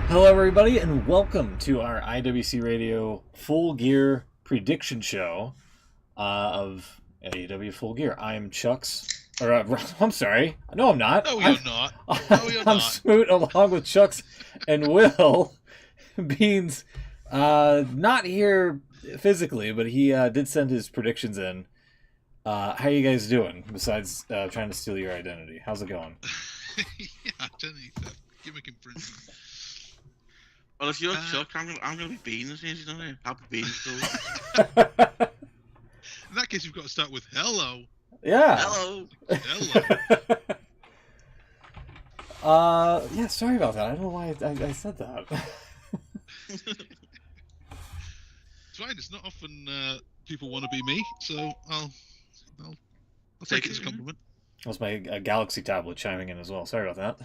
Hello, everybody, and welcome to our IWC Radio Full Gear prediction show of AEW Full Gear. I am Chuck's. I'm sorry. No, I'm not. No, you're not. No, you're I'm not. Smoot along with Chuck's and Will Beans. Not here physically, but he did send his predictions in. How you guys doing? Besides trying to steal your identity, how's it going? Yeah, identity theft, gimmick infringement. Well, if you're Chuck, I'm gonna be Beans. You know, happy Beans. In that case, you've got to start with hello. Yeah. Hello. Hello. Yeah, sorry about that. I don't know why I said that. It's fine. It's not often people want to be me, so I'll take it as a compliment. That was my Galaxy tablet chiming in as well. Sorry about that.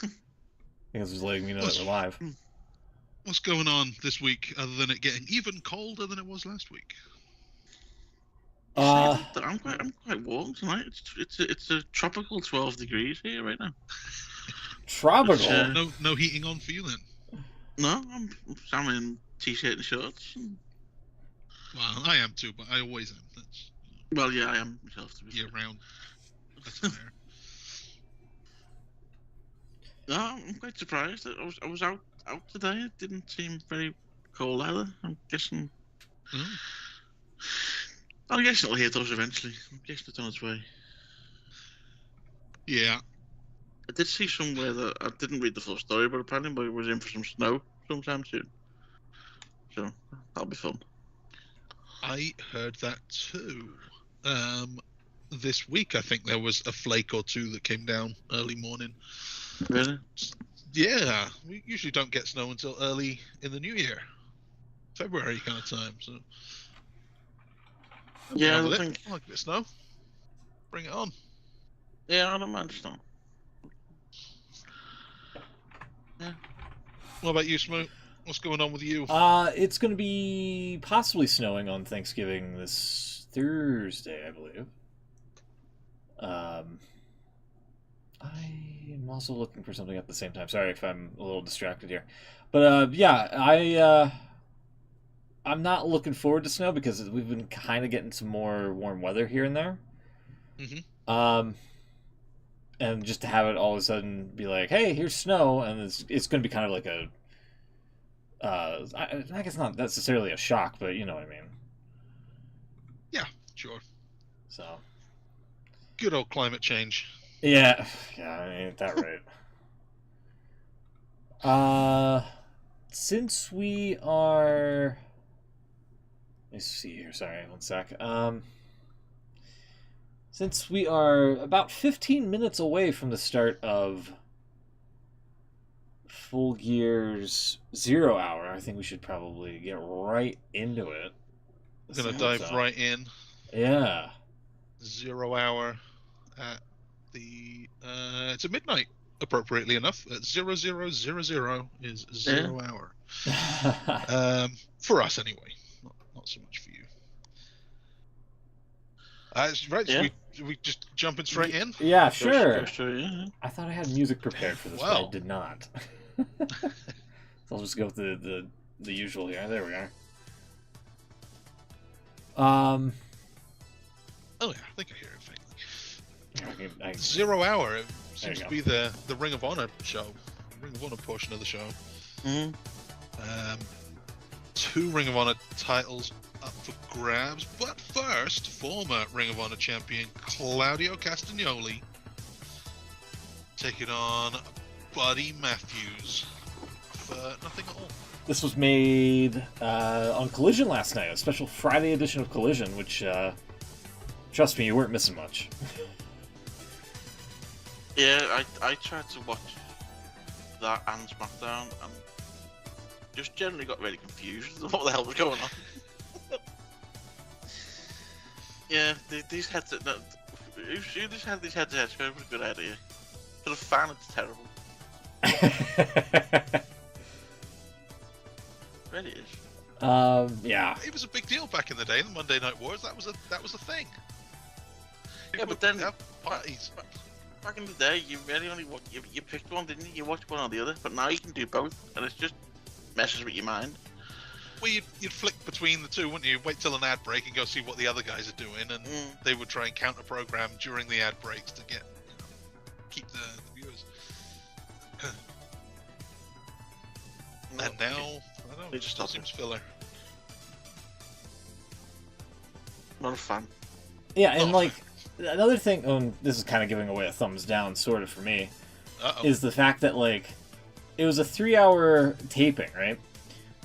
I think it was just letting me know that we're live. What's going on this week, other than it getting even colder than it was last week? I'm quite warm tonight. It's a tropical 12 degrees here right now. Tropical? No heating on for you then? No, I'm in t-shirt and shorts. Well, I am too, but I always am. That's, well, yeah, I am myself to be year round. That's fair. No, I'm quite surprised. I was out today. It didn't seem very cold either. I'm guessing. I guess it'll hit us eventually. I'm guessing it's on its way. Yeah. I did see somewhere that I didn't read the full story, but apparently it was in for some snow sometime soon. So that'll be fun. I heard that too. This week I think there was a flake or two that came down early morning. Really? Yeah, we usually don't get snow until early in the new year, February kind of time. So yeah, I like a bit of snow. Bring it on. Yeah, I don't mind snow. Yeah. What about you, Smoot? What's going on with you? It's going to be possibly snowing on Thanksgiving this Thursday, I believe. I'm also looking for something at the same time. Sorry if I'm a little distracted here. But yeah, I'm not looking forward to snow because we've been kind of getting some more warm weather here and there. Mm-hmm. And just to have it all of a sudden be like, hey, here's snow, and it's going to be kind of like a I guess not necessarily a shock, but you know what I mean. Yeah, sure. So good old climate change. Yeah, ain't that right? Since we are, let's see here. Sorry, one sec. Since we are about 15 minutes away from the start of Full Gear's 0 hour, I think we should probably get right into it. We're gonna dive right in. Yeah. 0 hour at the it's a midnight, appropriately enough. At 0000 is 0 hour. For us anyway, not so much for you. Right, Yeah. so we just jumping straight in? Yeah, sure. Go straight in. I thought I had music prepared for this, but I did not. So I'll just go with the usual here. There we are. Oh yeah, I think I hear it faintly. 0 hour. It seems to be the Ring of Honor show, Ring of Honor portion of the show. Mm-hmm. 2 Ring of Honor titles up for grabs, but first, former Ring of Honor champion Claudio Castagnoli taking on Buddy Matthews for nothing at all. This was made on Collision last night, a special Friday edition of Collision, which, trust me, you weren't missing much. Yeah, I tried to watch that and SmackDown and just generally got really confused with what the hell was going on. Yeah, these headsets. Who just had these headsets? It was a good idea. For the fan, it's terrible. It really is. Yeah. It was a big deal back in the day, the Monday Night Wars. That was a thing. Yeah, but then parties. back in the day, you really only you picked one, didn't you? You watched one or the other, but now you can do both, and it's just messes with your mind. Well, you'd flick between the two, wouldn't you? Wait till an ad break and go see what the other guys are doing, and they would try and counter program during the ad breaks to get, keep the viewers. And now, I don't know, it just seems filler. Not a fan. Yeah, and like another thing, this is kind of giving away a thumbs down, sort of for me, is the fact that like it was a 3-hour taping, right?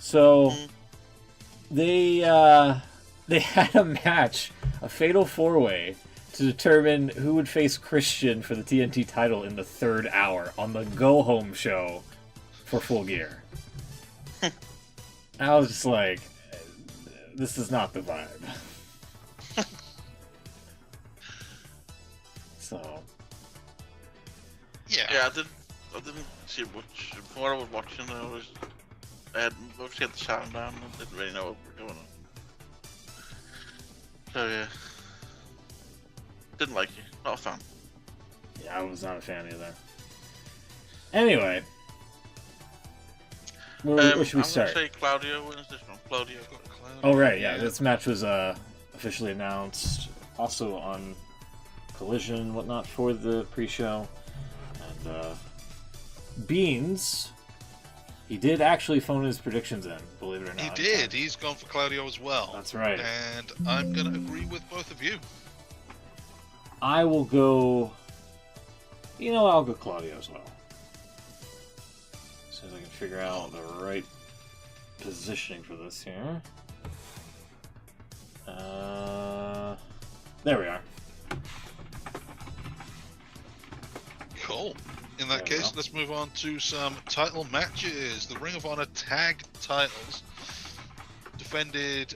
So they had a match, a fatal 4-way, to determine who would face Christian for the TNT title in the 3rd hour on the Go Home show for Full Gear. I was just like, this is not the vibe. So. Yeah, I didn't see much. From what I was watching, I had mostly had the sound down and didn't really know what was going on. So yeah, didn't like it. Not a fan. Yeah, I was not a fan either. Anyway, where should we start? I'm gonna say Claudio wins this one. Claudio. Oh right, yeah. This match was officially announced, also on Collision and whatnot for the pre-show, and Beans. He did actually phone his predictions in, believe it or not. He did. He's gone for Claudio as well. That's right. And I'm going to agree with both of you. I will go... I'll go Claudio as well. As soon as I can figure out the right positioning for this here. There we are. Cool. In that case, let's move on to some title matches. The Ring of Honor tag titles, defended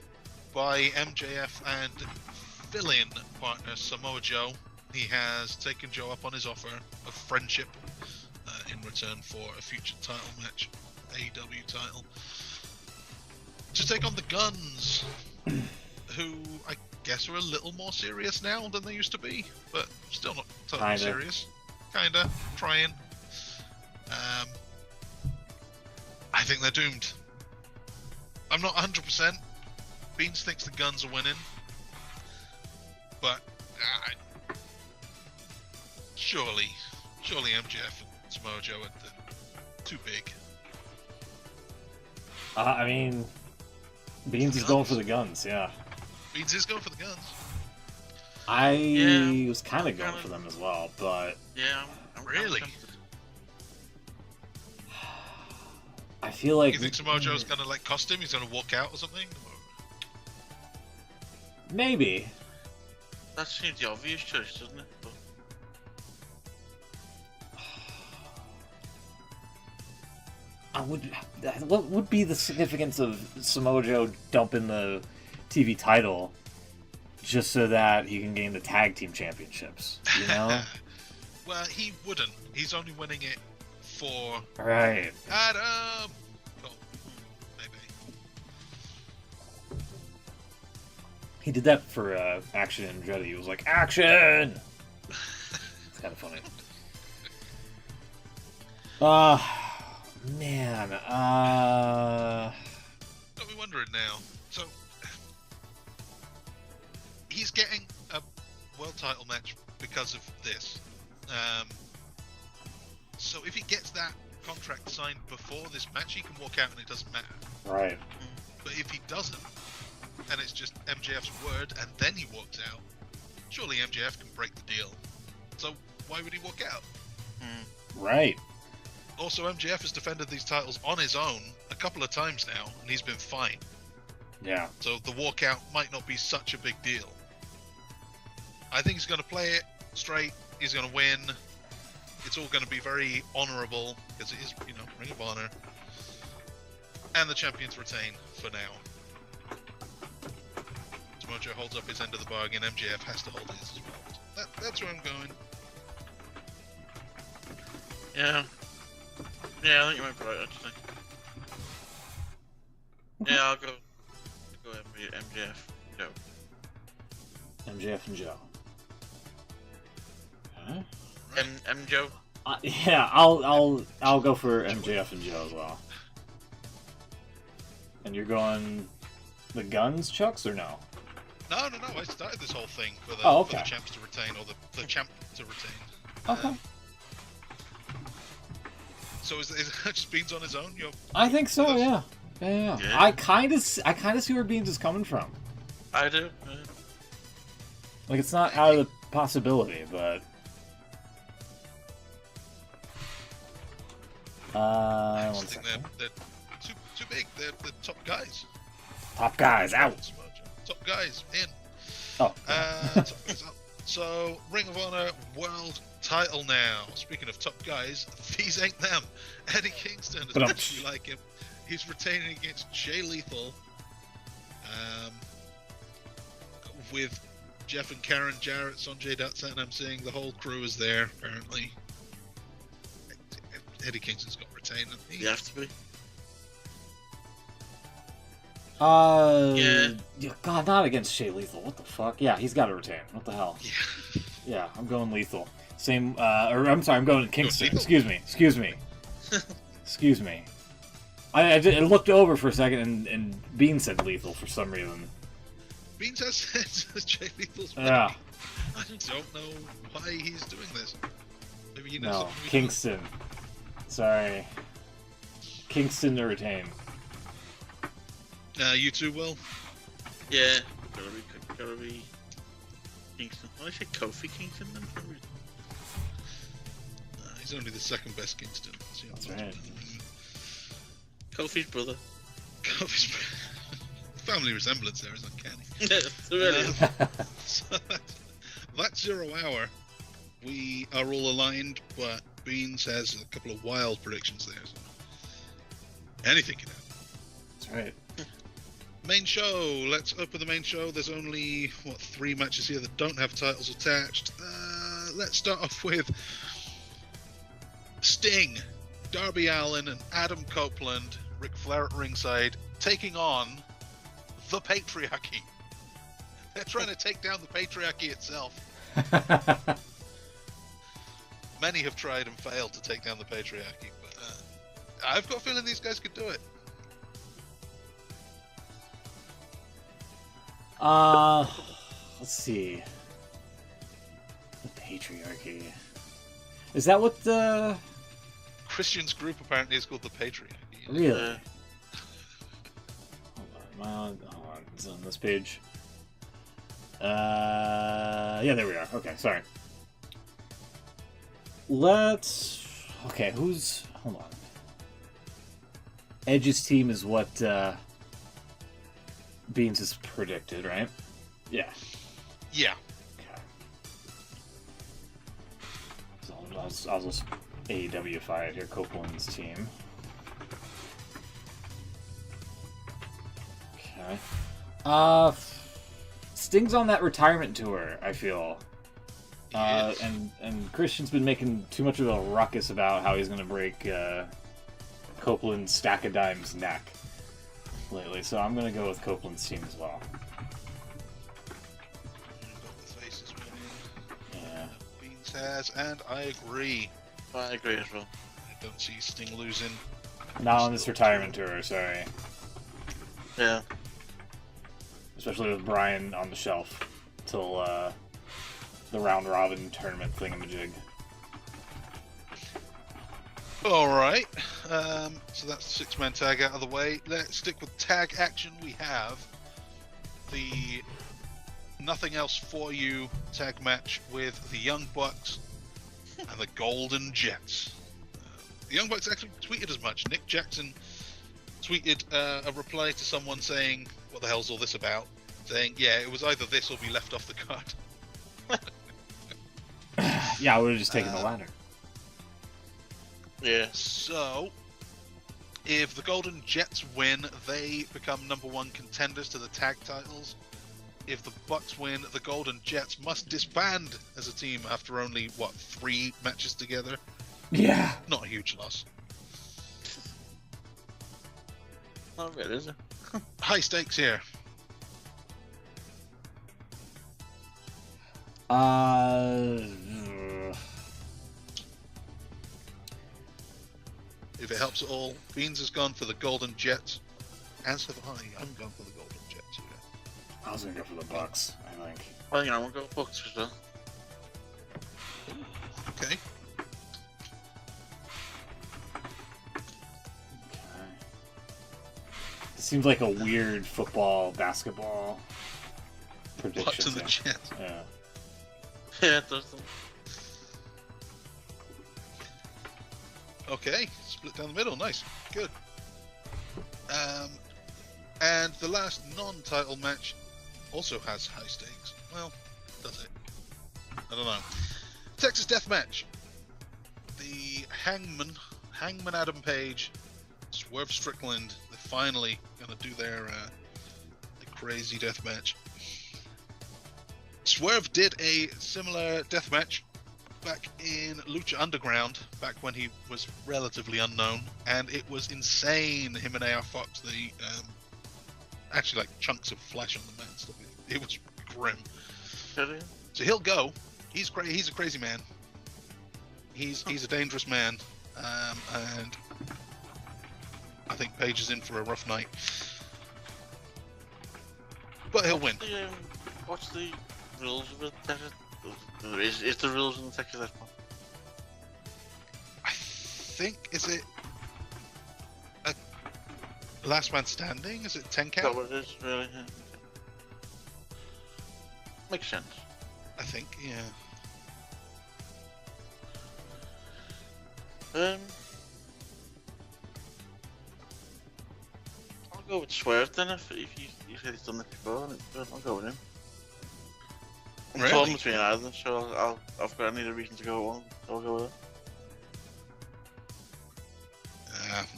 by MJF and fill-in partner Samoa Joe. He has taken Joe up on his offer of friendship in return for a future title match, AEW title, to take on the Guns, who I guess are a little more serious now than they used to be, but still not totally serious. Kinda trying. I think they're doomed. I'm not 100%. Beans thinks the Guns are winning, but surely MJF and Samoa Joe are too big. I mean, Beans is going for the Guns, yeah. Beans is going for the Guns. I was kind of going for them as well, but... Yeah, I'm really? I feel like... You think Samoa Joe's going to cost him? He's going to walk out or something? Maybe. That seems the obvious choice, doesn't it? What would be the significance of Samoa Joe dumping the TV title just so that he can gain the tag team championships, you know? Well, he wouldn't. He's only winning it for... Right. Adam! Cool. Maybe. He did that for Action and Andretti. He was like, Action! It's kind of funny. Man, Got me wondering now. So, he's getting a world title match because of this. So if he gets that contract signed before this match, he can walk out and it doesn't matter. right. But if he doesn't, and it's just MJF's word, and then he walks out, surely MJF can break the deal. So why would he walk out? Right. Also, MJF has defended these titles on his own a couple of times now, and he's been fine. Yeah. So the walkout might not be such a big deal. I think he's going to play it straight. He's going to win. It's all going to be very honourable, because it is, Ring of Honor. And the champions retain for now. Mojo holds up his end of the bargain. MJF has to hold his as well. That's where I'm going. Yeah, I think you might be right, actually. Yeah, I'll go MJF, Joe. MJF and Joe. Okay. Joe. Yeah, I'll go for MJF and Joe as well. And you're going the Guns, Chucks, or no? No. I started this whole thing for the, for the champs to retain, or the champ to retain. Okay. So is it just Beans on his own? I think so. Yeah. I kind of see where Beans is coming from. I do. Like, it's not out of the possibility, but I just think they're too big. They're the top guys. Top guys out. Top guys in. Oh. Top guys out. So, Ring of Honor World Title now. Speaking of top guys, these ain't them. Eddie Kingston, as much as you like him, he's retaining against Jay Lethal. With Jeff and Karen Jarrett, Sonjay Dutt, and I'm seeing the whole crew is there, apparently. Eddie Kingston's got retained. You have to be. God, not against Jay Lethal. What the fuck? Yeah, he's got to retain. What the hell? Yeah. Yeah, I'm going Lethal. Same, or I'm sorry, I'm going Kingston. Excuse me. I looked over for a second and Bean said Lethal for some reason. Beans has said Jay Lethal's yeah. I don't know why he's doing this. Maybe you know no, something. Kingston. Sorry. Kingston to retain. You too, Will? Yeah, gotta be Kingston. Well, I said Kofi Kingston then. He's only the second best Kingston. That's right. Kofi's brother. Kofi's family resemblance there is uncanny. Yeah, really. So that's 0 hour. We are all aligned, but Beans has a couple of wild predictions there. So anything can happen. That's right. Main show. Let's open the main show. There's only 3 matches here that don't have titles attached. Let's start off with Sting, Darby Allin, and Adam Copeland, Ric Flair at ringside, taking on the patriarchy. They're trying to take down the patriarchy itself. Many have tried and failed to take down the patriarchy, but I've got a feeling these guys could do it. Let's see. The patriarchy. Is that what the Christian's group apparently is called the patriarchy? Really? Hold on. It's on this page. Yeah, there we are. Okay, sorry. Okay, hold on. Edge's team is what, Beans has predicted, right? Yeah. Yeah. Okay. So I'll just AEW-fy it here, Copeland's team. Okay. Sting's on that retirement tour, I feel. And Christian's been making too much of a ruckus about how he's going to break Copeland's Stack of Dimes neck lately, so I'm going to go with Copeland's team as well. Yeah. Beans has, and I agree. I agree as well. I don't see Sting losing. Not on this retirement tour, sorry. Yeah. Especially with Brian on the shelf till the round robin tournament thingamajig. Alright, so that's the 6-man tag out of the way. Let's stick with tag action. We have the Nothing Else For You tag match with the Young Bucks and the Golden Jets. The Young Bucks actually tweeted as much. Nick Jackson tweeted a reply to someone saying, "What the hell's all this about?" Saying, yeah, it was either this or be left off the card. Yeah, I would have just taken the latter. Yeah. So, if the Golden Jets win, they become #1 contenders to the tag titles. If the Bucks win, the Golden Jets must disband as a team after only, 3 matches together? Yeah. Not a huge loss. Not really, is it? High stakes here. if it helps at all, Beans has gone for the Golden Jet, as have I. I'm going for the Golden Jet too. I was gonna go for the Bucks, I think. Well, yeah, I'm gonna go Bucks as well. Okay. It seems like a weird football, basketball prediction. Bucks and the Jets. Yeah. Yeah, it does. Okay, split down the middle. Nice, good. And the last non-title match also has high stakes. Well, does it? I don't know. Texas Death Match. The Hangman Adam Page, Swerve Strickland. They're finally gonna do their crazy death match. Swerve did a similar death match back in Lucha Underground, back when he was relatively unknown, and it was insane. Him and AR Fox, they actually like chunks of flesh on the mat and stuff. It was grim. Really? So he'll go. He's a crazy man. He's a dangerous man, and I think Page is in for a rough night. But he'll win. What's the rules of the Texas? Is the rules in the Texas Death Match? I think, is it a last man standing? Is it 10 Is that count? what it is, really? Yeah. Makes sense. I think, yeah. I'll go with Swerve then. If you said he's done it before, I'll go with him. I'm Really? torn between either, so I've got any reason to go with one. I'll go with it.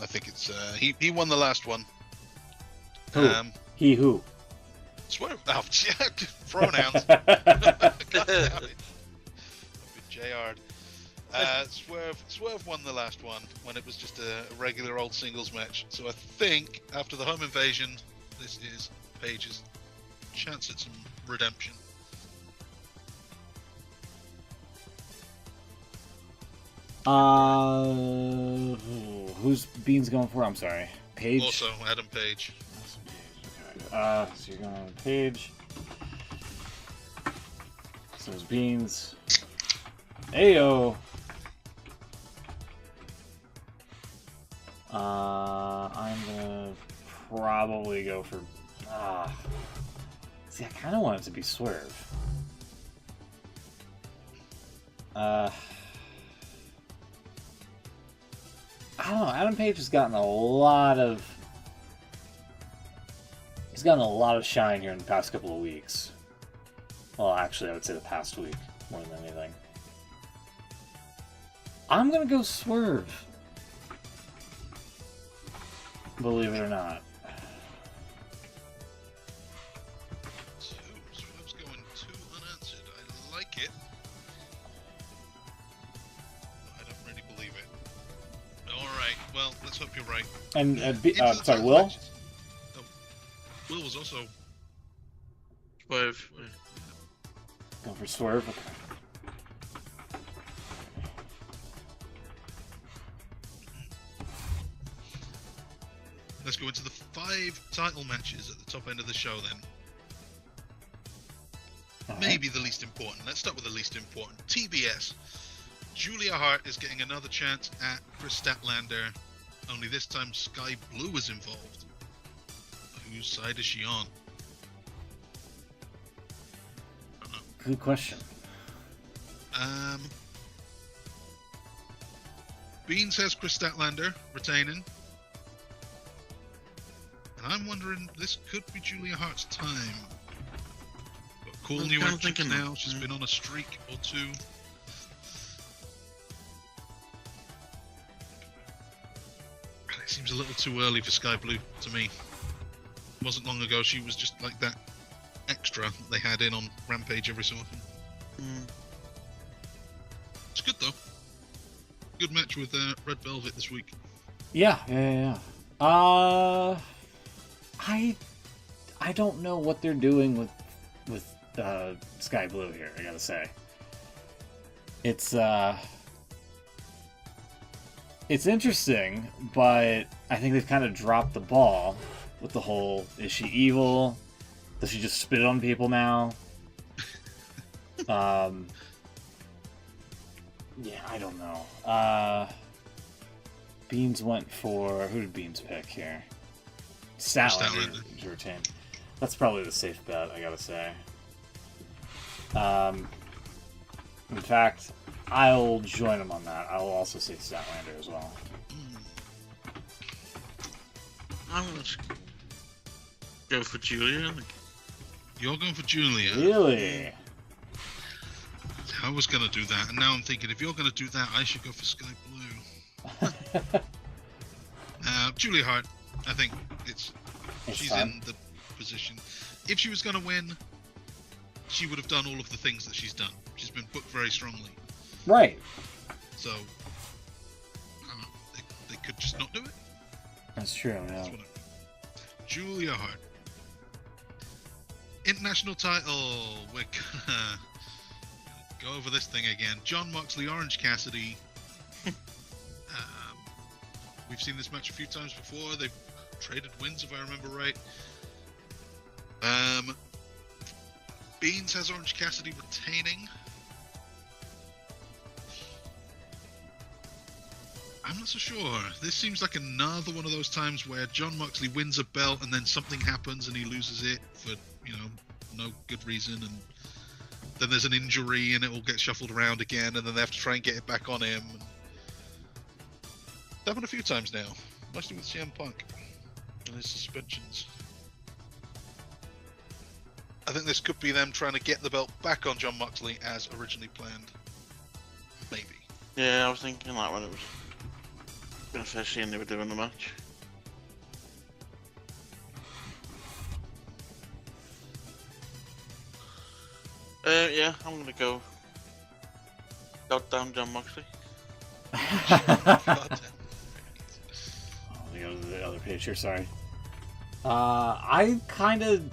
I think it's he won the last one. Who? He who? Swerve. Oh, pronouns. God damn it. JR'd. Swerve won the last one when it was just a regular old singles match. So I think after the home invasion, this is Page's chance at some redemption. Who's Beans going for? I'm sorry. Page? Also, Adam Page. Okay. So you're going Page. So it's Beans. Ayo! I'm gonna probably go for... See, I kind of want it to be Swerve. I don't know. Adam Page has gotten a lot of... He's gotten a lot of shine here in the past couple of weeks. Well, actually, I would say the past week more than anything. I'm gonna go Swerve. Believe it or not. Swerve's going 2 unanswered. I like it. I don't really believe it. Alright, well, let's hope you're right. And, sorry, title Will? matches. Oh, Will was also... Swerve. Go for Swerve? Okay. Let's go into the 5 title matches at the top end of the show then. All Maybe the least important. Let's start with the least important. TBS. Julia Hart is getting another chance at Chris Statlander, only this time Sky Blue is involved. Whose side is she on? I don't know. Good question. Bean says Chris Statlander retaining. And I'm wondering, this could be Julia Hart's time. Got cool I'm new kinda entrance thinking now. that, She's yeah. been on a streak or 2. It seems a little too early for Sky Blue to me. It wasn't long ago she was just like that extra they had in on Rampage every so often. It's good though. Good match with Red Velvet this week. Yeah. I don't know what they're doing with Sky Blue here, I gotta say. It's It's interesting, but I think they've kind of dropped the ball with the whole, is she evil? Does she just spit on people now? Yeah, I don't know. Beans went for... Who did Beans pick here? Statlander to retain. That's probably the safe bet, I gotta say. In fact, I'll join him on that. I'll also say Statlander as well. I'm going to go for Julia. You're going for Julia? Really? I was going to do that, and now I'm thinking, if you're going to do that, I should go for Sky Blue. Julia Hart, I think she's in the position. If she was going to win, she would have done all of the things that she's done. She's been booked very strongly. Right. So, I don't know, they could just not do it. That's true, yeah. Julia Hart. International title. We're gonna go over this thing again. Jon Moxley, Orange Cassidy. We've seen this match a few times before. They've traded wins, if I remember right. Beans has Orange Cassidy retaining. I'm not so sure. This seems like another one of those times where Jon Moxley wins a belt and then something happens and he loses it for, no good reason, and then there's an injury and it all gets shuffled around again, and then they have to try and get it back on him. It's happened a few times now, mostly with CM Punk and his suspensions. I think this could be them trying to get the belt back on Jon Moxley as originally planned. Maybe. Yeah, I was thinking that when it was the first scene they were doing the match. Yeah, I'm gonna go. Goddamn Jon Moxley. Oh, the other page here, sorry. I kind of...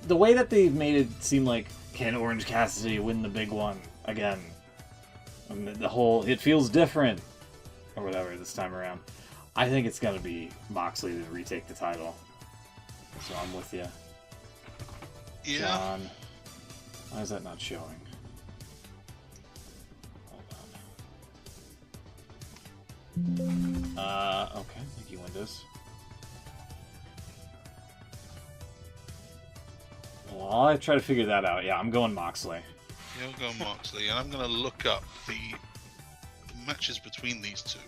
The way that they've made it seem like, can Orange Cassidy win the big one again? And the whole, it feels different, or whatever, this time around. I think it's going to be Moxley to retake the title. So I'm with you. Yeah. John. Why is that not showing? Hold on. Okay, thank you, Windows. Well, I try to figure that out. Yeah, I'm going Moxley. Yeah, I'm going Moxley, and I'm going to look up the matches between these two.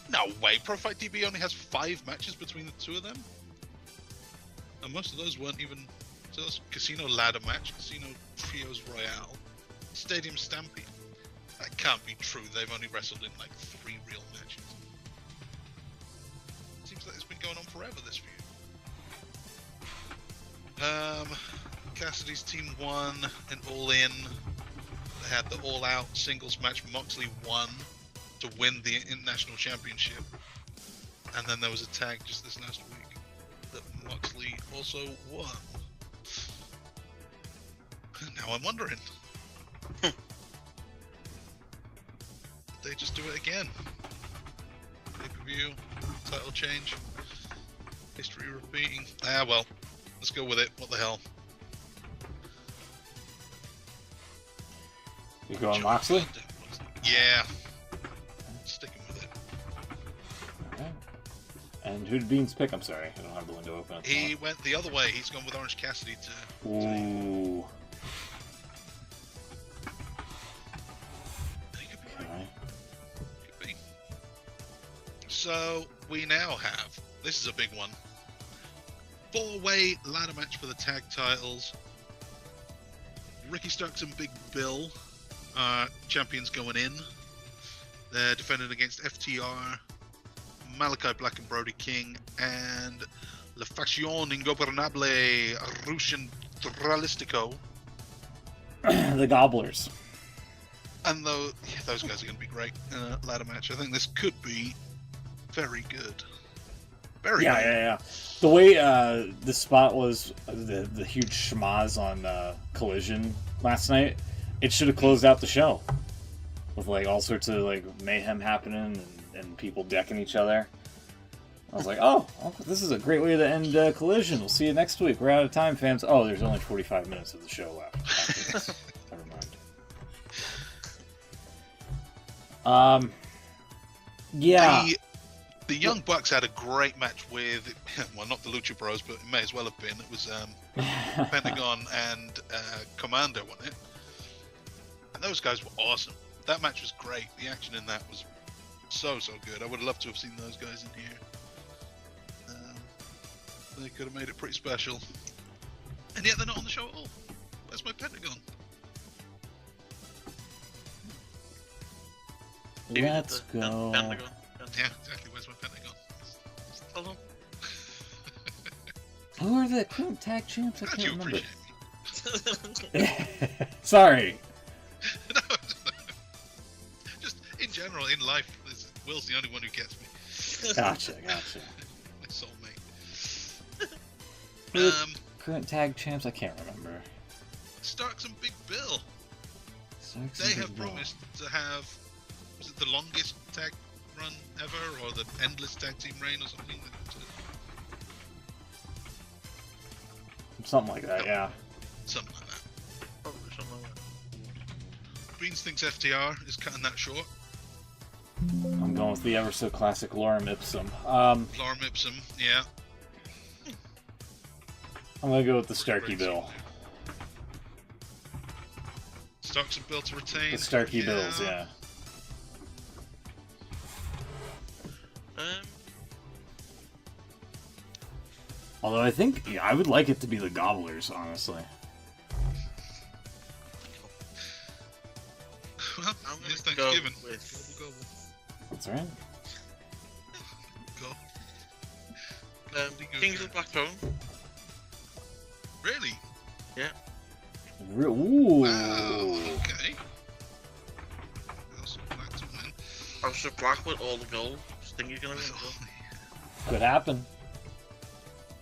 No way, Pro Fight DB only has 5 matches between the two of them? And most of those weren't even... So that's Casino Ladder Match, Casino Trios Royale, Stadium Stampede. That can't be true, they've only wrestled in like 3 real matches. Seems like it's been going on forever, this feud. Cassidy's team won an All-In. They had the All-Out singles match. Moxley won to win the International Championship. And then there was a tag just this last week that Moxley also won. Now I'm wondering. Did they just do it again? Pay-per-view, title change, history repeating. Ah well, let's go with it. What the hell? You going Moxley? Yeah. Sticking with it. Alright. And who did Beans pick? I'm sorry, I don't have the window open. He went the other way. He's gone with Orange Cassidy to... Ooh. He could be right. Could be. So, we now have... This is a big one. 4-way ladder match for the tag titles. Ricky Starks and Big Bill are champions going in. They're defending against FTR, Malachi Black and Brody King, and La Facción Ingobernable Russian Tralistico. The Gobblers. And those guys are going to be great in a ladder match. I think this could be very good. Very good. Yeah. The way the spot was, the huge schmaz on Collision last night, it should have closed out the show. with like all sorts of like mayhem happening and people decking each other. I was like, oh, this is a great way to end Collision. We'll see you next week. We're out of time, fans. Oh, there's only 45 minutes of the show left. Never mind. Yeah. The Young Bucks had a great match with, well, not the Lucha Bros, but it may as well have been. It was Pentagon and Commander won it. And those guys were awesome. That match was great. The action in that was so good. I would have loved to have seen those guys in here. They could have made it pretty special. And yet they're not on the show at all. Where's my Pentagon? Let's go. Pentagon. Yeah, exactly. Where's my Pentagon? Hold on. Who are the current tag champs? I Glad can't you remember. appreciate me. Sorry. No, just in general, in life, Will's the only one who gets me. Gotcha. My soulmate. Who are the current tag champs? I can't remember. Starks and Big Bill. Starks They and have Big Bill. promised to have, was it the longest tag run ever, or the endless tag team reign, or something? Something like that, yeah. Something like that. Probably something like that. Beans thinks FTR is cutting that short. I'm going with the ever so classic Lorem Ipsum. Lorem Ipsum, yeah. I'm gonna go with the Starkey Bill. Starks and Bill to retain. The Starkey Bills, yeah. Although I think I would like it to be the Gobblers, honestly. Well, I'm gonna it's go Thanksgiving. with- Gobble, That's right. gobble. Kings of the Black Throne. Really? Yeah. Ooh. Wow, okay. House of Black to win. House of Black with all the gold. Stingy's gonna win. Could happen.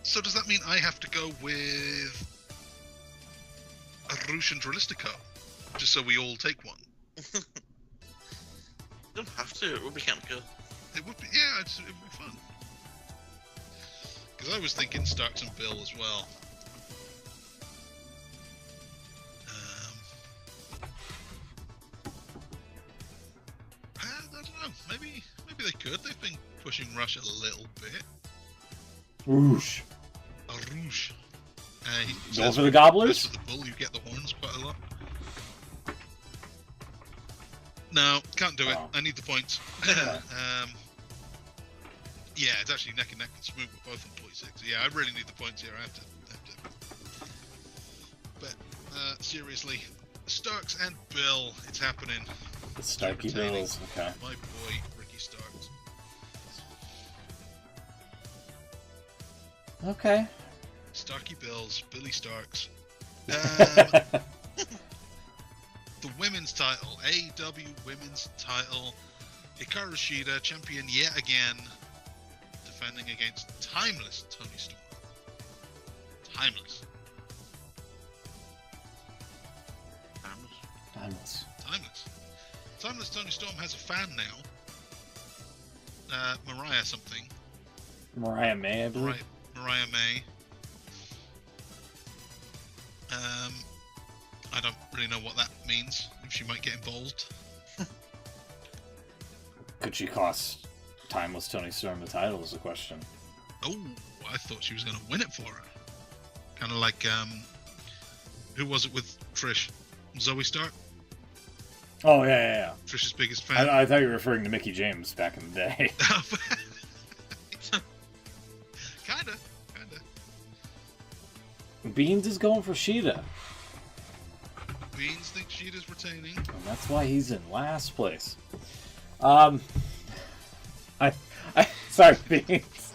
So does that mean I have to go with a Rush and Dralistico? Just so we all take one? You don't have to. It would be kind of good. It would be, yeah, it would be fun. Because I was thinking Starks and Bill as well. I don't know. Maybe they could. They've been pushing Rush a little bit. Whoosh. A Rush. Go for the Gobblers? For the bull, you get the horns quite a lot. No, can't do it. Oh. I need the points. Yeah, it's actually neck and neck with Smoot. We're both on 46. Yeah, I really need the points here. I have to. But seriously, Starks and Bill, it's happening. The Starkey Bills, okay. My boy, Ricky Starks. Okay. Starkey Bills, Billy Starks. The women's title, AEW women's title. Hikaru Shida, champion yet again, defending against timeless Tony Storm. Timeless. Timeless Tony Storm has a fan now. Mariah something. Mariah May, I believe. Mariah May. I don't really know what that means. If she might get involved. Could she cost Timeless Tony Storm the title is the question. Oh, I thought she was going to win it for her. Kind of like, who was it with Trish? Zoe Stark? Oh, yeah. Trish's biggest fan. I thought you were referring to Mickey James back in the day. Kinda. Beans is going for Shida. Beans thinks Sheeta's retaining. And that's why he's in last place. Sorry, Beans.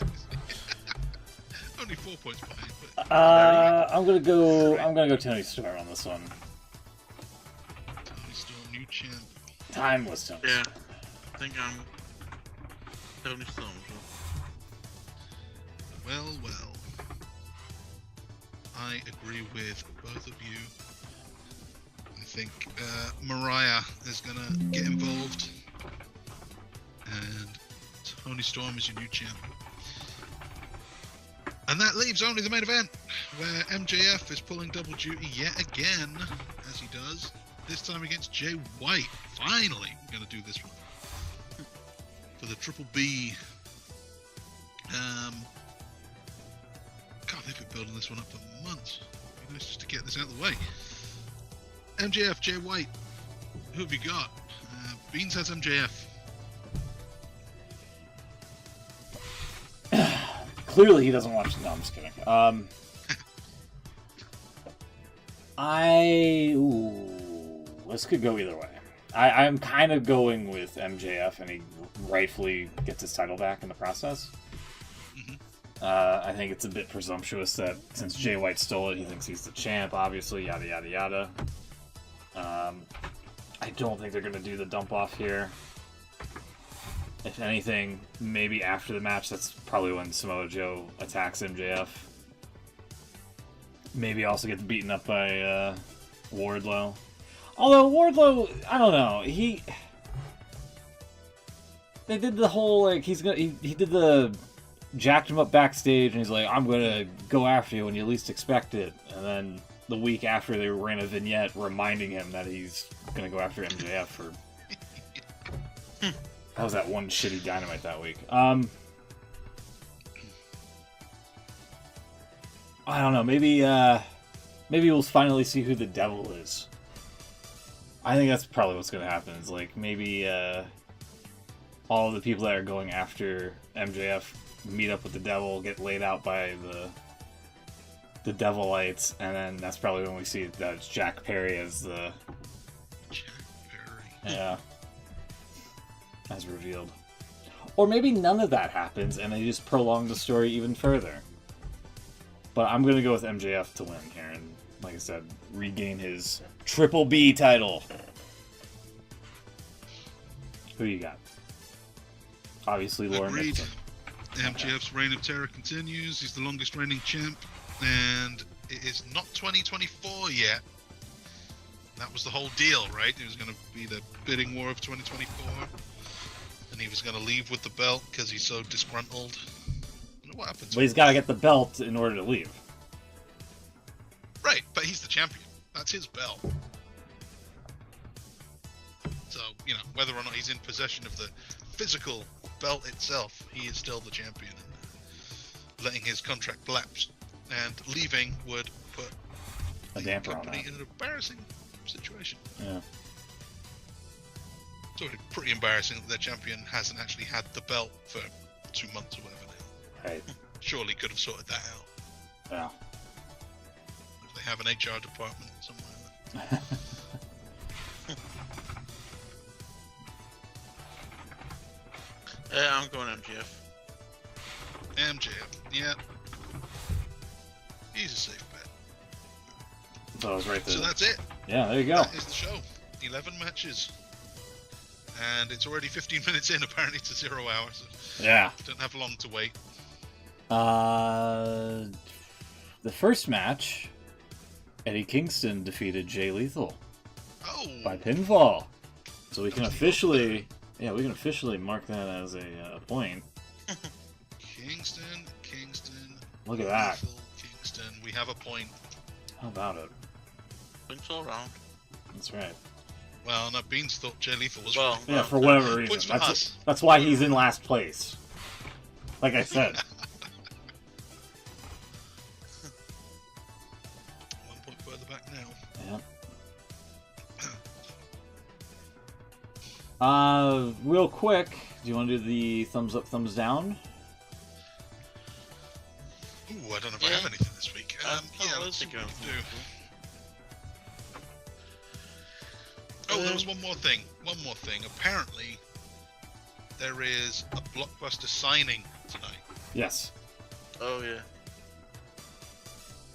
Only 4 points behind, but I'm gonna go Tony Storm on this one. Tony Storm, new champ. Timeless Tony. Yeah. I think I'm Tony Storm. Well. I agree with both of you. I think Mariah is going to get involved. And Tony Storm is your new champ. And that leaves only the main event, where MJF is pulling double duty yet again, as he does. This time against Jay White. Finally, we're going to do this one. For the Triple B. God, they've been building this one up for months. It'd be nice just to get this out of the way. MJF, Jay White. Who have you got? Beans has MJF. Clearly he doesn't watch. No, I'm just kidding. This could go either way. I'm kind of going with MJF, and he rightfully gets his title back in the process. Mm-hmm. I think it's a bit presumptuous that since Jay White stole it, he thinks he's the champ, obviously, yada yada yada. I don't think they're going to do the dump off here. If anything, maybe after the match, that's probably when Samoa Joe attacks MJF. Maybe also gets beaten up by Wardlow. Although Wardlow, I don't know, they did the whole, like, he did the jacked him up backstage, and he's like, I'm gonna go after you when you least expect it. And then the week after, they ran a vignette reminding him that he's gonna go after MJF for... That was that one shitty Dynamite that week. I don't know. Maybe we'll finally see who the devil is. I think that's probably what's going to happen. Is like maybe all of the people that are going after MJF meet up with the devil, get laid out by the Devilites, and then that's probably when we see that it's Jack Perry as the... Jack Perry. Yeah. As revealed. Or maybe none of that happens and they just prolong the story even further. But I'm going to go with MJF to win here and, like I said, regain his Triple B title. Who you got? Obviously, Lauren Agreed. Nixon. MJF's reign of terror continues. He's the longest reigning champ. And it is not 2024 yet. That was the whole deal, right? It was going to be the bidding war of 2024. And he was going to leave with the belt because he's so disgruntled. I wonder what happens. But he's got to get the belt in order to leave. Right, but he's the champion. That's his belt. So, whether or not he's in possession of the physical belt itself, he is still the champion. And letting his contract lapse and leaving would put A the damper on company that. in an embarrassing situation. Yeah. It's already pretty embarrassing that their champion hasn't actually had the belt for 2 months or whatever now. Right. Surely could have sorted that out. Yeah. If they have an HR department somewhere. I'm going MGF. MJF, yeah. He's a safe bet. So I was right there. So that's it. Yeah, there you go. That is the show. 11 matches. And it's already 15 minutes in, apparently, to 0 hours. Yeah. Don't have long to wait. The first match, Eddie Kingston defeated Jay Lethal Oh! by pinfall. So we can officially, mark that as a point. Kingston. Look at that. Lethal, Kingston. We have a point. How about it? Points all round. That's right. Well, no, Beans thought Jay Lethal was Well, wrong. Yeah, for whatever reason. Points for us. That's why he's in last place. Like I said. 1 point further back now. Yeah. Real quick, do you want to do the thumbs up, thumbs down? Ooh, I don't know if I have anything this week. Let's see what we can do. Oh, there was one more thing. Apparently, there is a Blockbuster signing tonight. Yes. Oh yeah.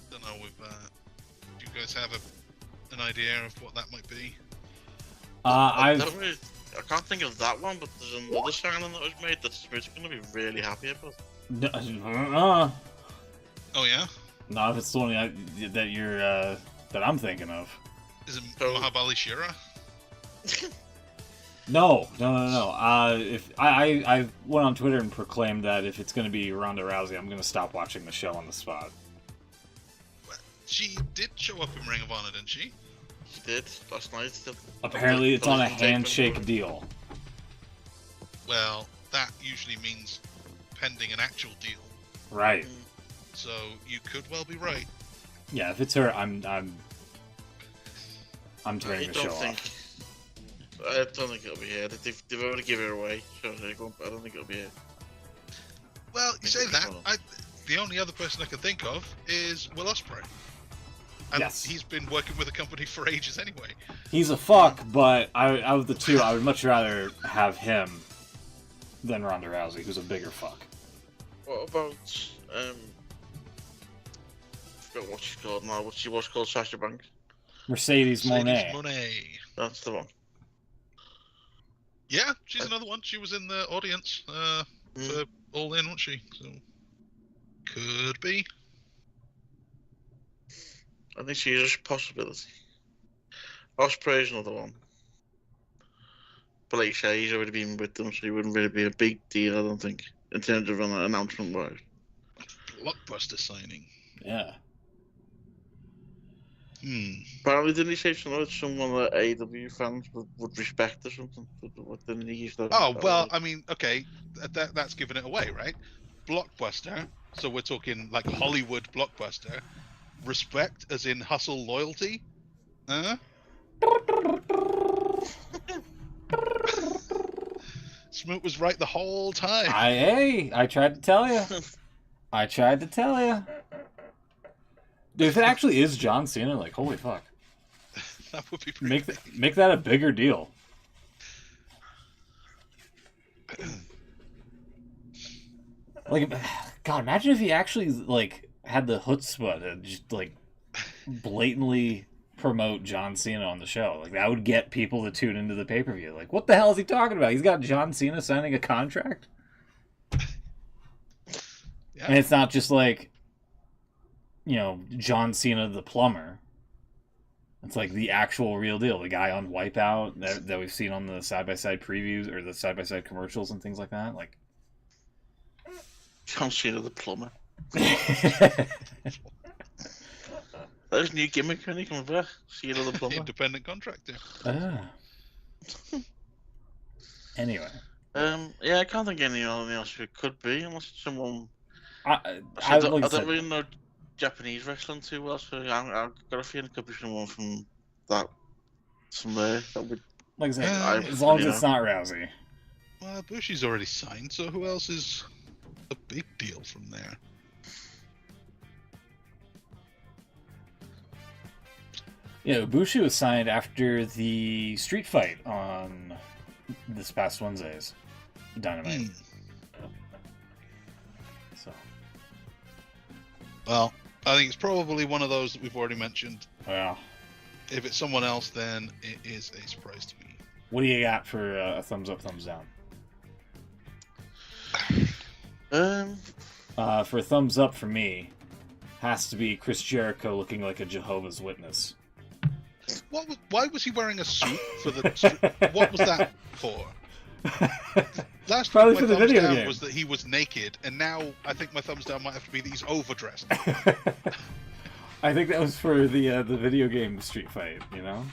Don't know if do you guys have an idea of what that might be? I can't think of that one, but there's another signing that was made that Smith's going to be really happy about. Oh yeah? Not if it's the one that you're that I'm thinking of. Is it So- Mahabali Shira? No. If I went on Twitter and proclaimed that if it's going to be Ronda Rousey, I'm going to stop watching the show on the spot. She did show up in Ring of Honor, didn't she? She did last night. Apparently, it's on a handshake deal. Well, that usually means pending an actual deal. Right. So you could well be right. Yeah, if it's her, I'm turning I the don't show think. off. I don't think it'll be here. They've already given her away, so I don't think it'll be here. Well, you say that. Well. The only other person I can think of is Will Ospreay. And Yes. he's been working with the company for ages anyway. He's a fuck, but out of the two, I would much rather have him than Ronda Rousey, who's a bigger fuck. What about I forgot what she's called now. What she was called, Sasha Banks. Mercedes Moné. Moné. That's the one. Yeah, she's another one. She was in the audience for All In, wasn't she? So could be. I think she's a possibility. Osprey's another one. But like you say, he's already been with them, so he wouldn't really be a big deal, I don't think, in terms of an announcement wise. Blockbuster signing. Yeah. Apparently, didn't he say something about someone that AEW fans would respect or something? What didn't he use that? Oh, well, I mean, okay, that's giving it away, right? Blockbuster, so we're talking like Hollywood blockbuster. Respect, as in hustle loyalty? Huh? Smoot was right the whole time. I tried to tell you. I tried to tell you. Dude, if it actually is John Cena, like, holy fuck. That would be pretty Make that a bigger deal. Like, God, imagine if he actually, like, had the chutzpah to just, like, blatantly promote John Cena on the show. Like, that would get people to tune into the pay-per-view. Like, what the hell is he talking about? He's got John Cena signing a contract? Yeah. And it's not just, like, you know, John Cena the plumber. It's like the actual real deal. The guy on Wipeout that we've seen on the side-by-side previews or the side-by-side commercials and things like that. Like, John Cena the plumber. There's a new gimmick when he comes back. Cena the plumber. Independent contractor. Anyway. Yeah, I can't think of anyone else who it could be, unless it's someone. I don't really know Japanese wrestling too well, so I've got a feeling it could be someone from somewhere. That would. Like I said, as long as it's not Rousey. Well, Bushi's already signed, so who else is a big deal from there? Yeah, Bushi was signed after the street fight on this past Wednesday's Dynamite. So, well, I think it's probably one of those that we've already mentioned. well, If it's someone else, then it is a surprise to me. what do you got for a thumbs up, thumbs down? For a thumbs up for me, has to be Chris Jericho looking like a Jehovah's Witness. Why was he wearing a suit for the? What was that for? Last Probably week for my the thumbs video down game. was that he was naked, and now I think my thumbs down might have to be that he's overdressed. I think that was for the video game street fight, you know?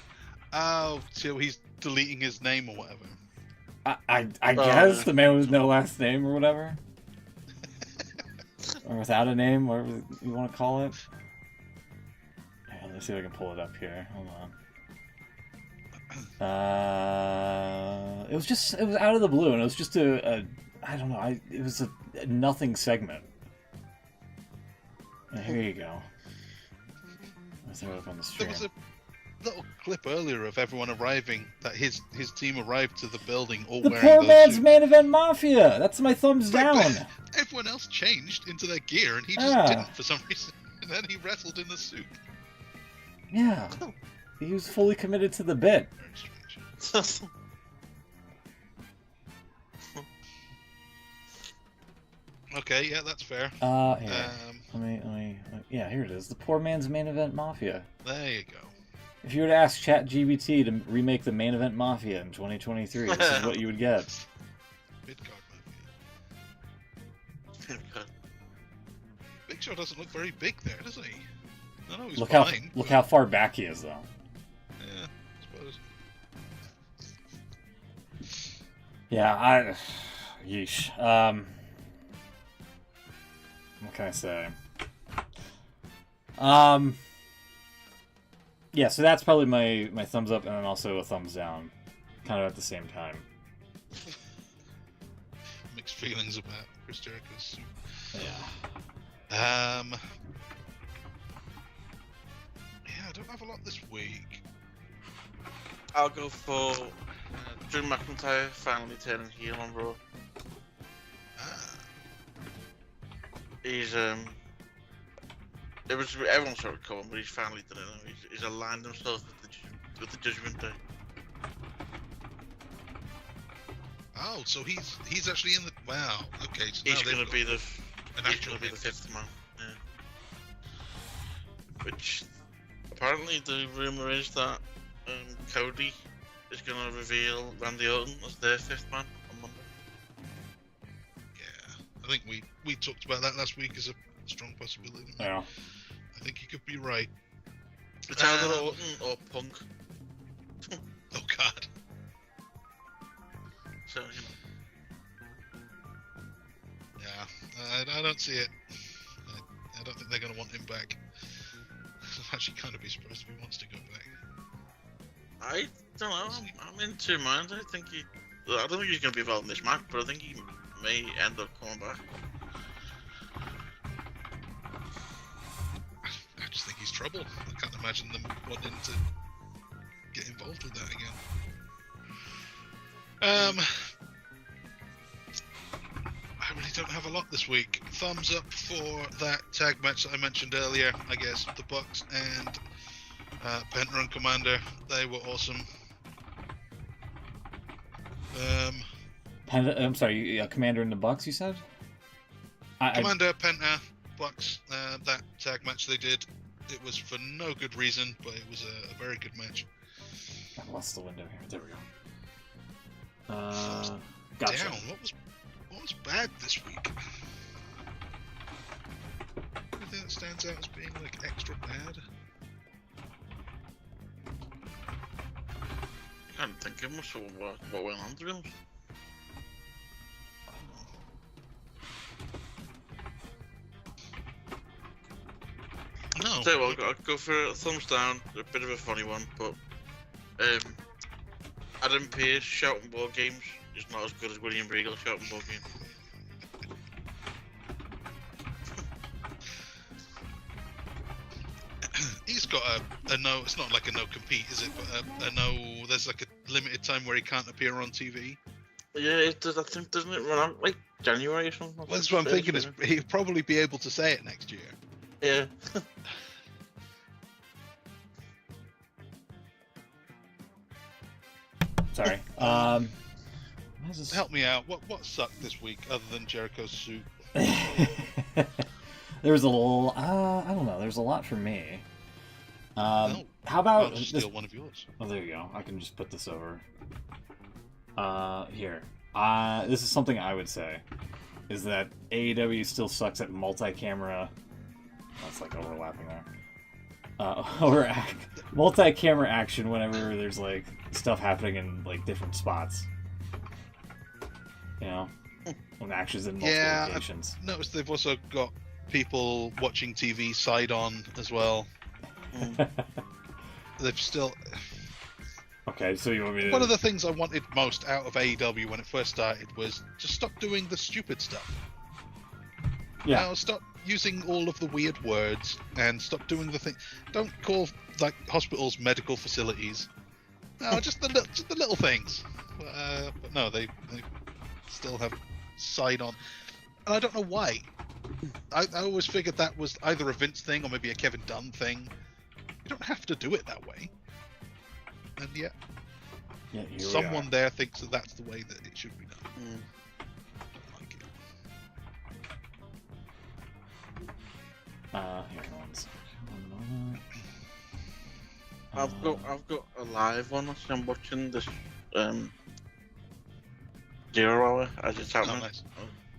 Oh, so he's deleting his name or whatever. I guess the man with no last name or whatever. Or without a name, whatever you want to call it. Yeah, let me see if I can pull it up here. Hold on. It was out of the blue, and it was just I don't know, it was a nothing segment. And here you go. I'll throw it up on the stream. There was a little clip earlier of everyone arriving, that his team arrived to the building all The wearing poor those man's suits. main event mafia! That's my thumbs Right, down! but everyone else changed into their gear, and he just Yeah. didn't for some reason. And then he wrestled in the suit. Yeah. He was fully committed to the bit. Very strange. Okay, yeah, that's fair. Here. Let me, yeah, here it is. The poor man's main event mafia. There you go. If you were to ask ChatGPT to remake the Main Event Mafia in 2023, this is what you would get. Mid-card Mafia. Big Show doesn't look very big there, does he? I know he's fine. Look how far back he is, though. Yeah, I suppose. Yeah, yeesh. What can I say? Yeah, so that's probably my thumbs up and then also a thumbs down, kind of at the same time. Mixed feelings about Chris Jericho's suit. Yeah. Yeah, I don't have a lot this week. I'll go for Drew McIntyre finally turning heel on Raw. He's everyone saw it coming, but he's finally done it. He's aligned himself with the Judgment Day. Oh, so he's actually in the Okay, so he's going to be the actual fifth man. Yeah. Which apparently the rumor is that Cody is going to reveal Randy Orton as their fifth man on Monday. Yeah, I think we talked about that last week as a strong possibility. Yeah. I think you could be right. It's either Orton or Punk. Oh God. So yeah, I don't see it. I don't think they're going to want him back. I'm actually kind of be surprised if he wants to go back. I don't know. I'm in two minds. I don't think he's going to be involved in this match, but I think he may end up coming back. I just think he's trouble. I can't imagine them wanting to get involved with that again. I really don't have a lot this week. Thumbs up for that tag match that I mentioned earlier. I guess the Bucks and Penta and Commander. They were awesome. I'm sorry, Commander and the Bucks, you said? Commander, Penta, Bucks, that tag match they did. It was for no good reason, but it was a very good match. I lost the window here. There we go. Gotcha. Down. What was bad this week? Anything that stands out as being like extra bad? I can't think of much of what went on to be honest. No. So I'll go for a thumbs down, a bit of a funny one, but Adam Pearce shouting ball games is not as good as William Regal shouting ball games. He's got a no. It's not like a no compete, is it? But a no. There's like a limited time where he can't appear on TV. Yeah, it does. I think doesn't it run out like January or something? Well, that's what I'm thinking. Is he'll probably be able to say it next year. Yeah. Sorry. Help me out. What sucked this week other than Jericho's suit? There was a little. I don't know. There's a lot for me. No, how about I'll just steal one of yours? Oh, there you go. I can just put this over. Here. This is something I would say is that AEW still sucks at multi-camera. That's like overlapping there. Multi-camera action whenever there's like stuff happening in like different spots. You know, when action's in multiple locations. I've noticed they've also got people watching TV side on as well. They've still. Okay, so you want me to... One of the things I wanted most out of AEW when it first started was just stop doing the stupid stuff. Yeah. Now stop using all of the weird words and stop doing the thing. Don't call like hospitals medical facilities. No, just the little things. But no, they still have side on, and I don't know why. I always figured that was either a Vince thing or maybe a Kevin Dunn thing. You don't have to do it that way. And yet, someone there thinks that that's the way that it should be done. Don't like it. Here, one second. I've got a live one. So I'm watching this 0 hour as it's happening. nice.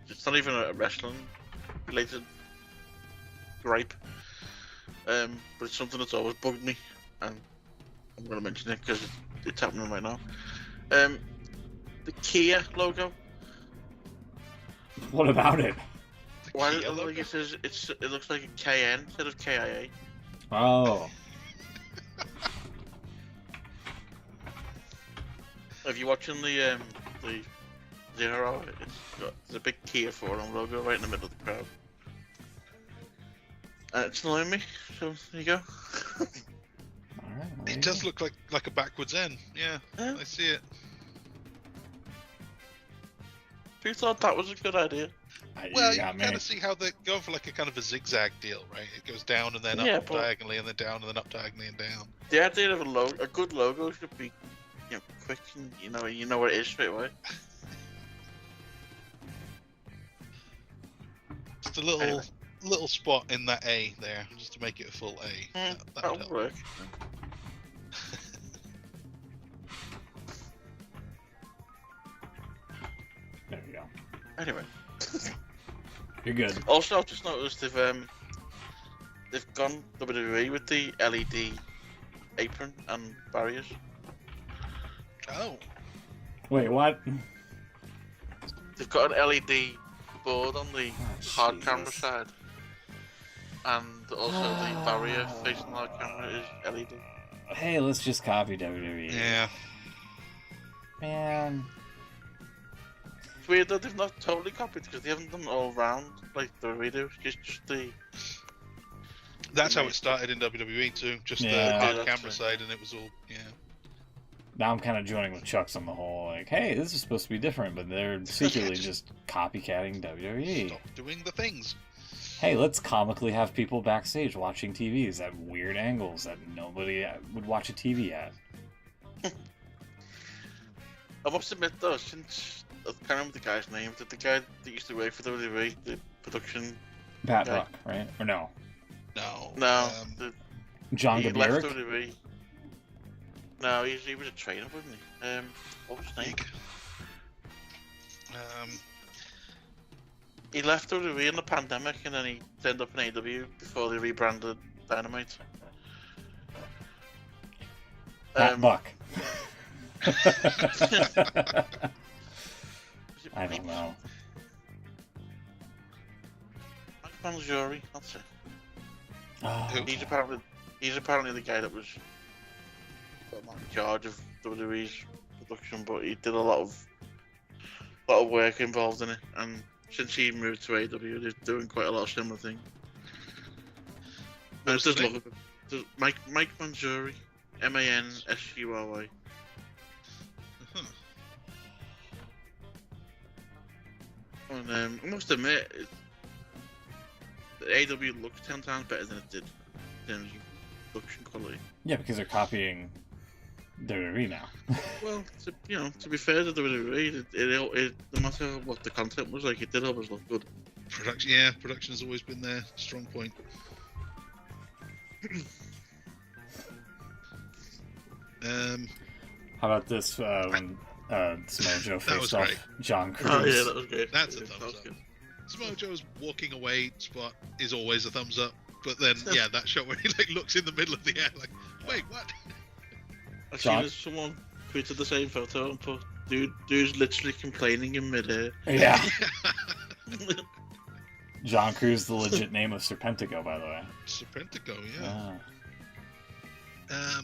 It's not even a wrestling related gripe, but it's something that's always bugged me, and I'm going to mention it because it's happening right now. The Kia logo. What about it? Why Kia logo? like it says it looks like a KN instead of KIA. Oh. If you're watching the 0 hour, there's a big Kia Forum logo right in the middle of the crowd. It's annoying me, so there you go. Alright, It does look like a backwards N. Yeah, I see it. Who thought that was a good idea? Well, you got can me. kind of see how they're going for like a kind of a zigzag deal, right? It goes down and then Yeah, up but- diagonally, and then down and then up diagonally and down. The idea of a good logo should be, quick and you know what it is straight away. Just a little Anyway. little spot in that A there, just to make it a full A. That would That'll help. work. There we go. Anyway, You're good. also I've just noticed they've gone WWE with the LED apron and barriers. Oh, Wait, what? They've got an LED board on the hard camera Jesus. side, and also the barrier facing the hard camera is LED. Hey, let's just copy WWE. yeah. Man. It's weird though they've not totally copied because they haven't done it all round like the do. It's just the That's how it started in WWE too. Just Yeah. the Yeah, hard that's camera right. side, and it was all Now I'm kind of joining with Chuck's on the whole, like, hey, this is supposed to be different, but they're secretly just copycatting WWE. Stop doing the things. Hey, let's comically have people backstage watching TVs at weird angles that nobody would watch a TV at. I must admit though, since I can't remember the guy's name, the guy that used to work for WWE, the production. Pat Okay. Buck, right? Or no? No. No, John he left Gabirik? WWE. No, he was a trainer, wasn't he? What was his name? Big. He left WWE in the pandemic, and then he ended up in AEW before they rebranded Dynamite. Pat Buck. was it I don't know. Mike Mangiuri, that's it. Oh, He's apparently the guy that was in charge of WWE's production, but he did a lot of work involved in it. And since he moved to AEW, they're doing quite a lot of similar things. What was Just his look at it. Mike Mangiuri, Mansury. Huh. And I must admit, the AEW looks 10 times better than it did in terms of production quality. yeah, because they're copying WWE now. Well, to be fair to WWE, it no matter what the content was like, it did always look good. Production has always been their strong point. How about this when Samoa That was faced off great. John Cruz? Oh yeah, that was great. That's a That thumbs was up. good. Samoa Joe's walking away spot is always a thumbs up, but then that shot where he like looks in the middle of the air, like, wait, what? I've John? seen as someone tweeted the same photo and put, dude's literally complaining in midair. Yeah. John Cruz, the legit name of Serpentico, by the way. Serpentico, yeah. Ah.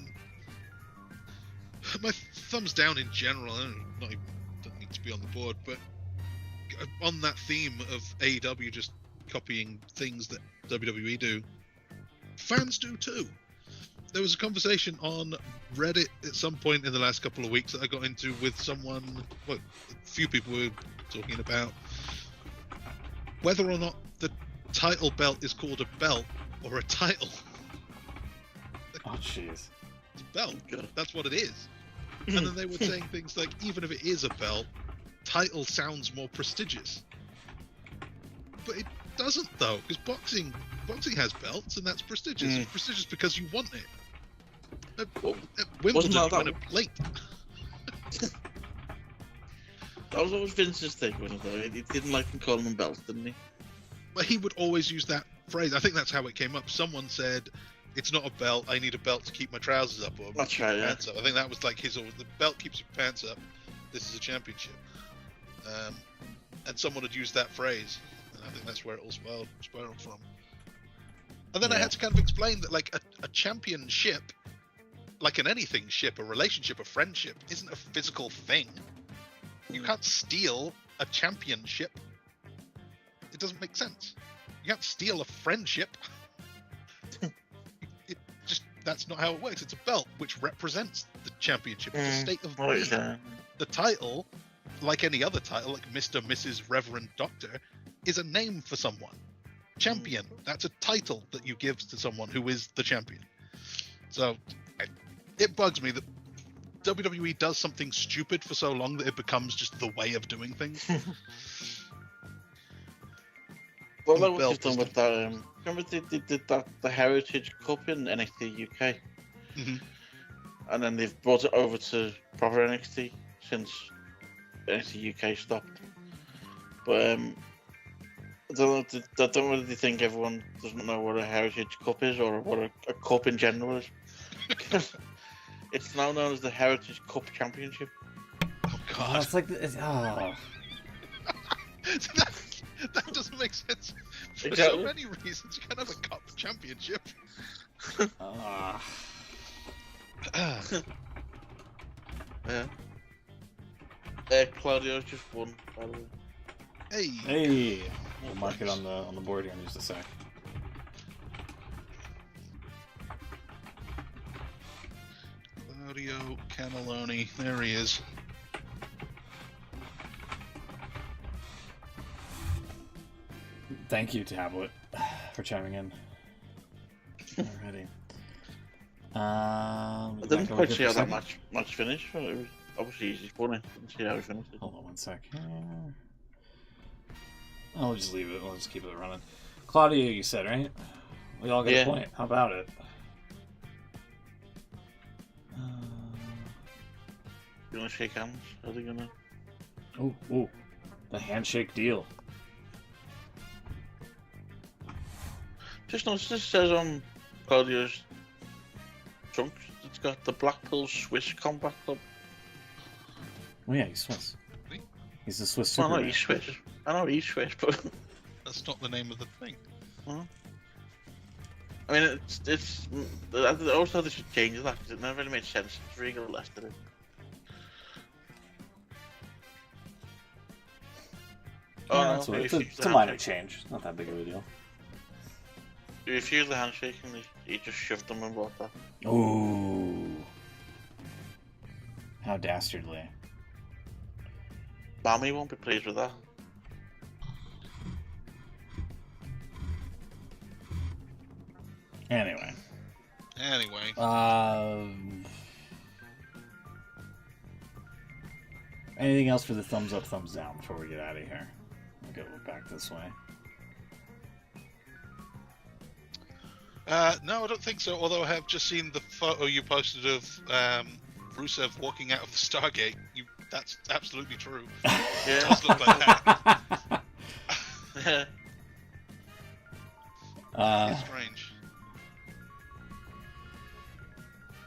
My thumbs down in general. I don't need to be on the board, but on that theme of AEW just copying things that WWE do, fans do too. There was a conversation on Reddit at some point in the last couple of weeks that I got into with someone. Well, a few people were talking about whether or not the title belt is called a belt or a title. Oh, jeez. It's a belt. God. That's what it is. And then they were saying things like, even if it is a belt, title sounds more prestigious. But it doesn't, though, because boxing has belts, and that's prestigious. It's prestigious because you want it. At Wasn't Wimbledon, that you win a that- plate. That was always Vince's thing, wasn't it? He didn't like them calling them belts, didn't he? But he would always use that phrase. I think that's how it came up. Someone said, "It's not a belt. I need a belt to keep my trousers up or That's keep right, my yeah. pants up." I think that was like his. The belt keeps your pants up. This is a championship. And someone had used that phrase, and I think that's where it all spiraled from. And then I Yeah. had to kind of explain that, like, a championship, like an anything ship, a relationship, a friendship, isn't a physical thing. You can't steal a championship. It doesn't make sense. You can't steal a friendship. That's not how it works. It's a belt which represents the championship. It's a state of being. The title, like any other title, like Mr., Mrs., Reverend, Doctor, is a name for someone. Champion, that's a title that you give to someone who is the champion. So it bugs me that WWE does something stupid for so long that it becomes just the way of doing things. Well, like what Belt they've done is with that, remember they did that, the Heritage Cup in NXT UK? Mhm. And then they've brought it over to proper NXT since NXT UK stopped. But I don't know whether they think everyone doesn't know what a Heritage Cup is or what a cup in general is. It's now known as the Heritage Cup Championship. Oh God, It's like oh. that doesn't make sense for Exactly. so many reasons. You can't have a cup championship. Ah. Yeah. Claudio's just won, by the way. Hey, Hey, we'll mark it on the board here in just a sec. Claudio Cannelloni, there he is. Thank you, Tablet, for chiming in. Alrighty. I didn't quite see how that match finished. But it was obviously he's just won it. Didn't see how he finished it. Hold on one sec. I'll just leave it. We'll just keep it running. Claudio, you said, right? We all get a point. How about it? You wanna shake hands? Are they gonna? Oh, the handshake deal. Just noticed this says on Claudio's trunks, it's got the Blackpool Swiss Combat Club. Oh yeah, he's Swiss. Really? He's a Swiss I Superman. know he's Swiss. I know he's Swiss, but That's not the name of the thing. I mean, it's. I also they should change that because it never really made sense. It's Regal left it. Oh Yeah, no, so he it's a, refused it's the a minor handshake. change. It's not that big of a deal. He refused the handshake and he just shoved them and brought that. Ooh. How dastardly. Bammy won't be pleased with that. Anyway. Anything else for the thumbs up, thumbs down before we get out of here? We'll go back this way. No, I don't think so. Although I have just seen the photo you posted of Rusev walking out of the Stargate. That's absolutely true. It does look like that. Yeah. It's strange.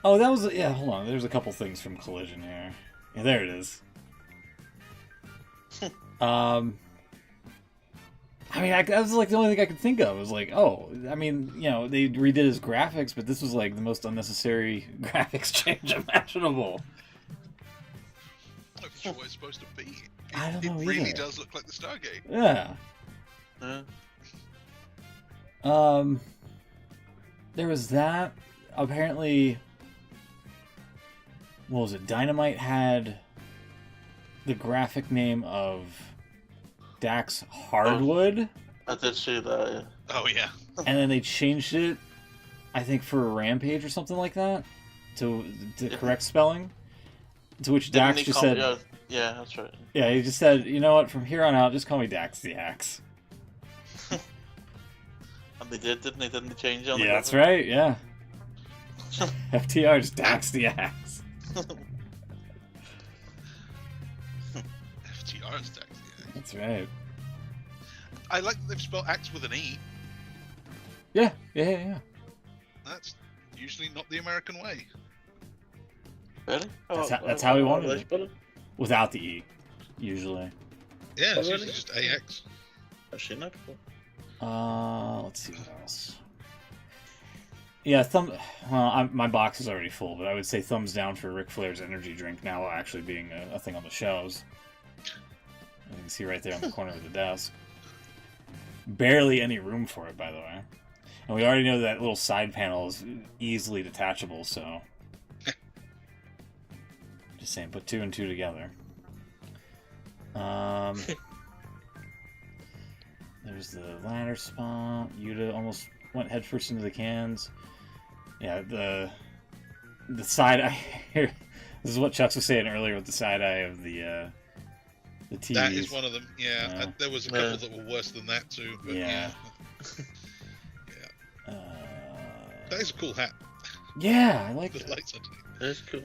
Oh, that was yeah. Hold on, there's a couple things from Collision here. Yeah, there it is. I mean, that was like the only thing I could think of. It was like, oh, I mean, you know, they redid his graphics, but this was like the most unnecessary graphics change imaginable. I'm not sure what it's supposed to be. I don't know It really either. does look like the Stargate. Yeah. There was that. Apparently, what was it? Dynamite had the graphic name of Dax Hardwood, I did see that, yeah. Oh yeah. and then they changed it, I think, for a Rampage or something like that, to the correct spelling. To which Didn't Dax he just call- said, yeah, that's right. yeah, he just said, you know what, from here on out, just call me Dax the Axe. And they did, didn't they? Didn't they change it? On the Yeah, that's graphic? right, yeah. FTR just taxed the axe. FTR's taxi. That's right. I like that they've spelled axe with an E. Yeah. That's usually not the American way. Really? That's how we wanted they it. spell it. Without the E, usually. Yeah, it's Oh, usually really? just AX. I've seen that before. Let's see what else. Yeah, my box is already full, but I would say thumbs down for Ric Flair's energy drink now actually being a thing on the shelves. You can see right there on the corner of the desk. Barely any room for it, by the way. And we already know that little side panel is easily detachable, so... Just saying, put 2 and 2 together. There's the ladder spot. Yuta almost went headfirst into the cans. Yeah, the side eye here. This is what Chucks was saying earlier with the side eye of the TVs. That is one of them. Yeah, Yeah. there was a couple that were worse than that too. But Yeah. yeah. That is a cool hat. Yeah, I like The it. lights underneath. That's cool.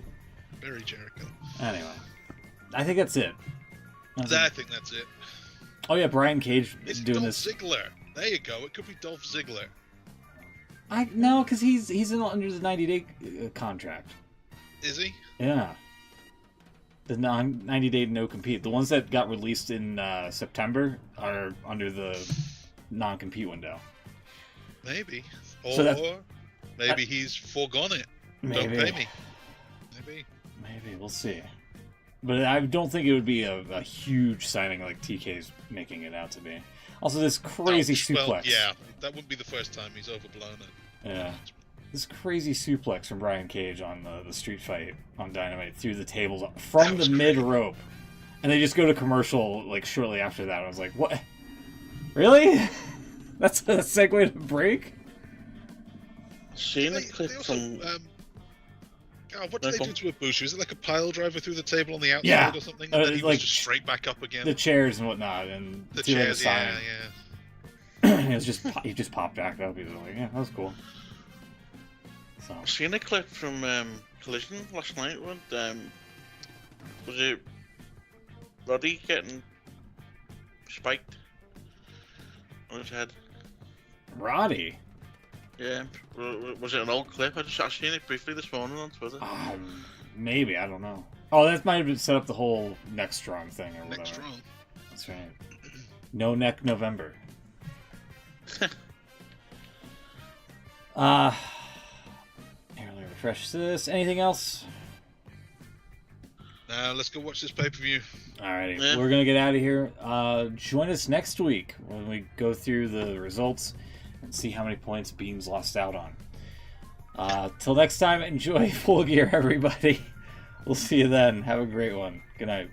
Very Jericho. Anyway, I think that's it. I think that's it. Oh yeah, Brian Cage It's doing Dolph this. Ziggler. There you go. It could be Dolph Ziggler. No, because he's under the 90-day contract. Is he? Yeah. The 90-day no-compete. The ones that got released in September are under the non-compete window. Maybe. Or So maybe he's foregone it. Maybe. Don't pay me. Maybe, we'll see. But I don't think it would be a huge signing like TK's making it out to be. Also, this crazy suplex. Well, yeah, that wouldn't be the first time he's overblown it. Yeah. This crazy suplex from Brian Cage on the street fight on Dynamite through the tables from the mid rope. And they just go to commercial like shortly after that. I was like, what? Really? That's a segue to break? Seen a They clip also, from. what did they do to Ibushi? Was it like a pile driver through the table on the outside Yeah. or something? And then he like was just straight back up again. The chairs and whatnot. And The Tila chairs, Stein. yeah. It was just he just popped back up. He was like, yeah, that was cool. So Seen a clip from Collision last night with was it Roddy getting spiked on his head? Roddy. Yeah, was it an old clip? I seen it briefly this morning on Twitter. Maybe, I don't know. Oh, that might have been set up the whole neck strong thing or whatever. Neck strong. That's right. No neck November. Here, let me refresh this. Anything else? Now let's go watch this pay-per-view. Alrighty, Yeah. we're gonna get out of here. Join us next week when we go through the results and see how many points Beans lost out on. Till next time, enjoy Full Gear, everybody. We'll see you then. Have a great one. Good night.